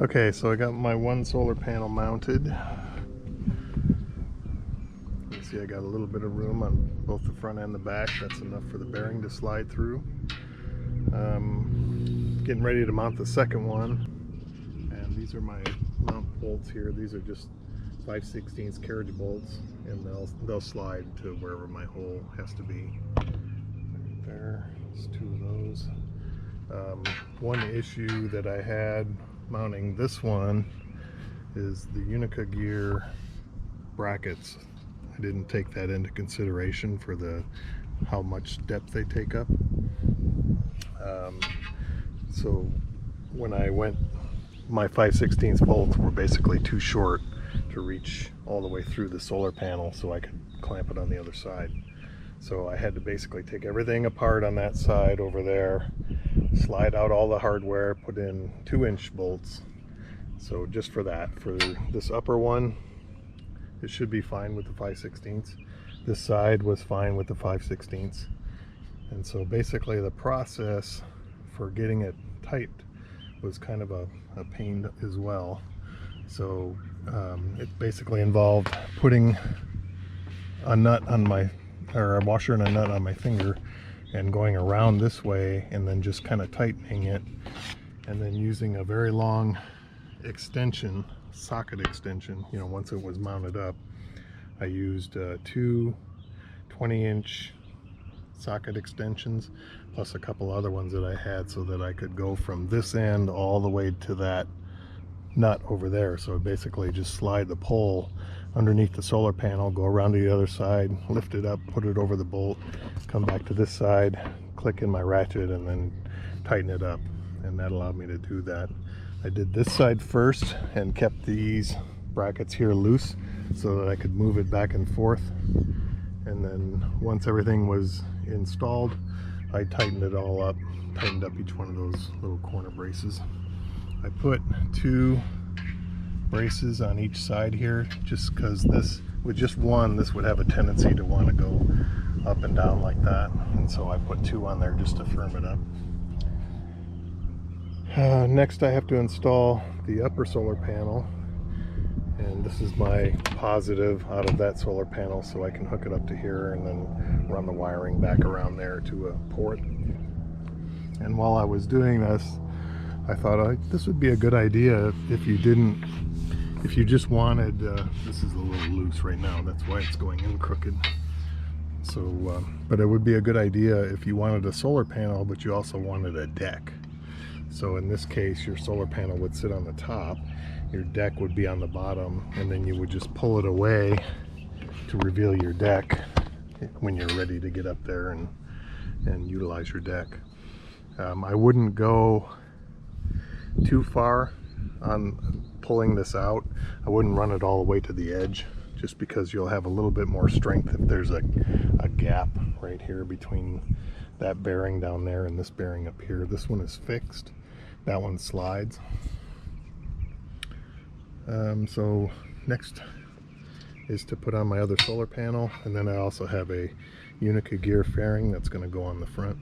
Okay, so I got my one solar panel mounted. You see I got a little bit of room on both the front and the back. That's enough for the bearing to slide through. Getting ready to mount the second one. And these are my mount bolts here. These are just 5/16 carriage bolts, and they'll slide to wherever my hole has to be. Right there, there's two of those. One issue that I had mounting this one is the Unaka Gear brackets. I didn't take that into consideration for how much depth they take up. So when I went, my 5/16 bolts were basically too short to reach all the way through the solar panel so I could clamp it on the other side. So I had to basically take everything apart on that side over there, slide out all the hardware, put in 2-inch bolts. So just for that, for this upper one, it should be fine with the 5/16. This side was fine with the 5/16. And so basically the process for getting it tight was kind of a pain as well. So it basically involved putting a nut on a washer and a nut on my finger and going around this way and then just kind of tightening it, and then using a very long extension, socket extension. You know, once it was mounted up, I used two 20-inch socket extensions plus a couple other ones that I had so that I could go from this end all the way to that nut over there. So basically just slide the pole underneath the solar panel, go around to the other side, lift it up, put it over the bolt, come back to this side, click in my ratchet, and then tighten it up. And that allowed me to do that. I did this side first and kept these brackets here loose so that I could move it back and forth. And then once everything was installed, I tightened it all up, tightened up each one of those little corner braces. I put 2 braces on each side here just because with just one, this would have a tendency to want to go up and down like that. And so I put 2 on there just to firm it up. Next I have to install the upper solar panel, and this is my positive out of that solar panel, so I can hook it up to here and then run the wiring back around there to a port. And while I was doing this, I thought this would be a good idea if you just wanted, this is a little loose right now, that's why it's going in crooked. So, but it would be a good idea if you wanted a solar panel, but you also wanted a deck. So in this case, your solar panel would sit on the top, your deck would be on the bottom, and then you would just pull it away to reveal your deck when you're ready to get up there and utilize your deck. I wouldn't go too far on pulling this out. I wouldn't run it all the way to the edge, just because you'll have a little bit more strength if there's a gap right here between that bearing down there and this bearing up here. This one is fixed, that one slides. So next is to put on my other solar panel, and then I also have a Unaka Gear Fairing that's going to go on the front.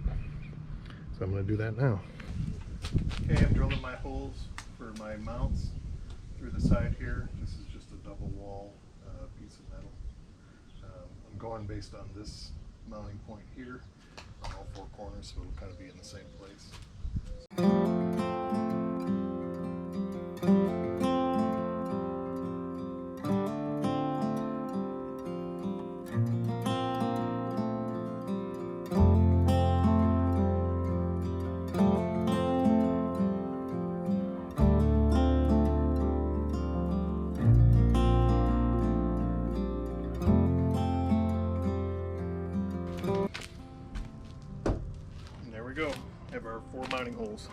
So I'm going to do that now. Okay, I'm drilling my holes for my mounts through the side here. This is just a double wall piece of metal. I'm going based on this mounting point here on all 4 corners, so it'll kind of be in the same place. We go. Have our 4 mounting holes.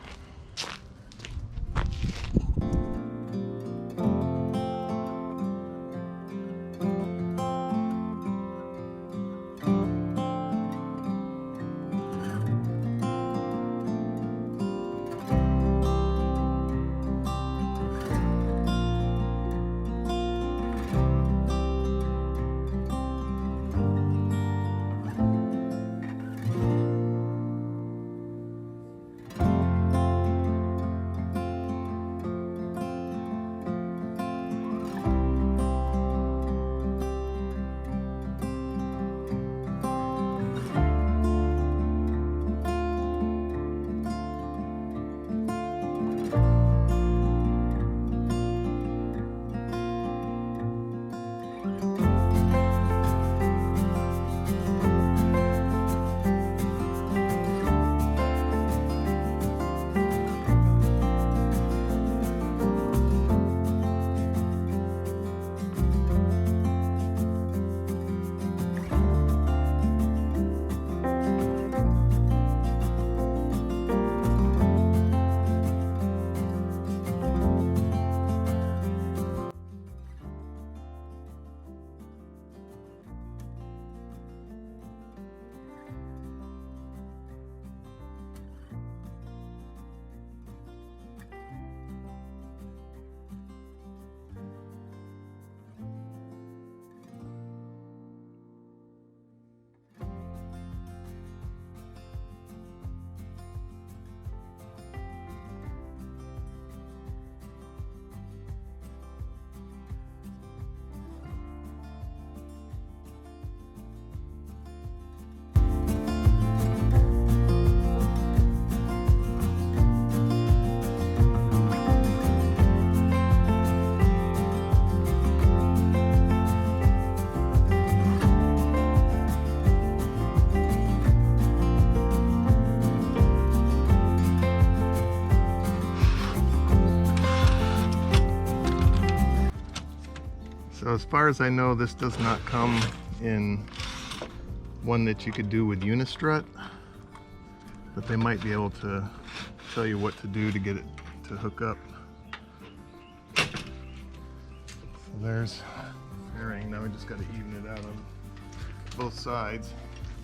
So as far as I know, this does not come in one that you could do with Unistrut, but they might be able to tell you what to do to get it to hook up. So there's fairing. Now we just got to even it out on both sides.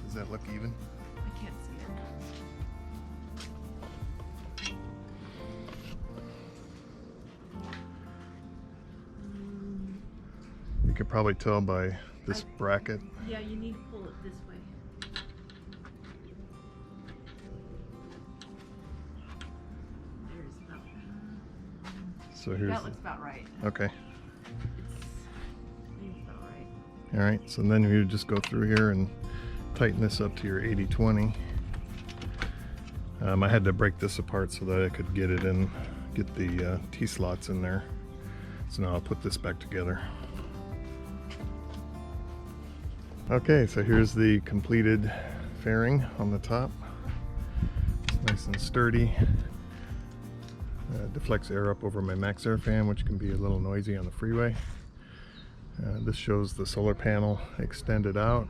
Does that look even? I can't see it. You could probably tell by this bracket. Yeah, you need to pull it this way. There's about. So here's. That looks about right. Okay. I think it's about right. All right. So then you just go through here and tighten this up to your 80/20. I had to break this apart so that I could get it in, get the T-slots in there. So now I'll put this back together. Okay, so here's the completed fairing on the top. It's nice and sturdy. Deflects air up over my Maxxair fan, which can be a little noisy on the freeway. This shows the solar panel extended out,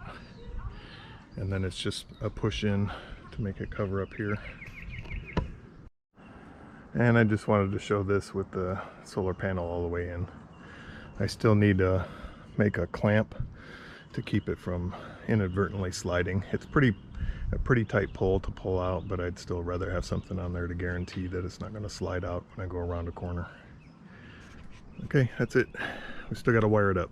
and then it's just a push in to make it cover up here. And I just wanted to show this with the solar panel all the way in. I still need to make a clamp to keep it from inadvertently sliding. It's a pretty tight pull to pull out, but I'd still rather have something on there to guarantee that it's not going to slide out when I go around a corner. Okay, that's it. We still got to wire it up.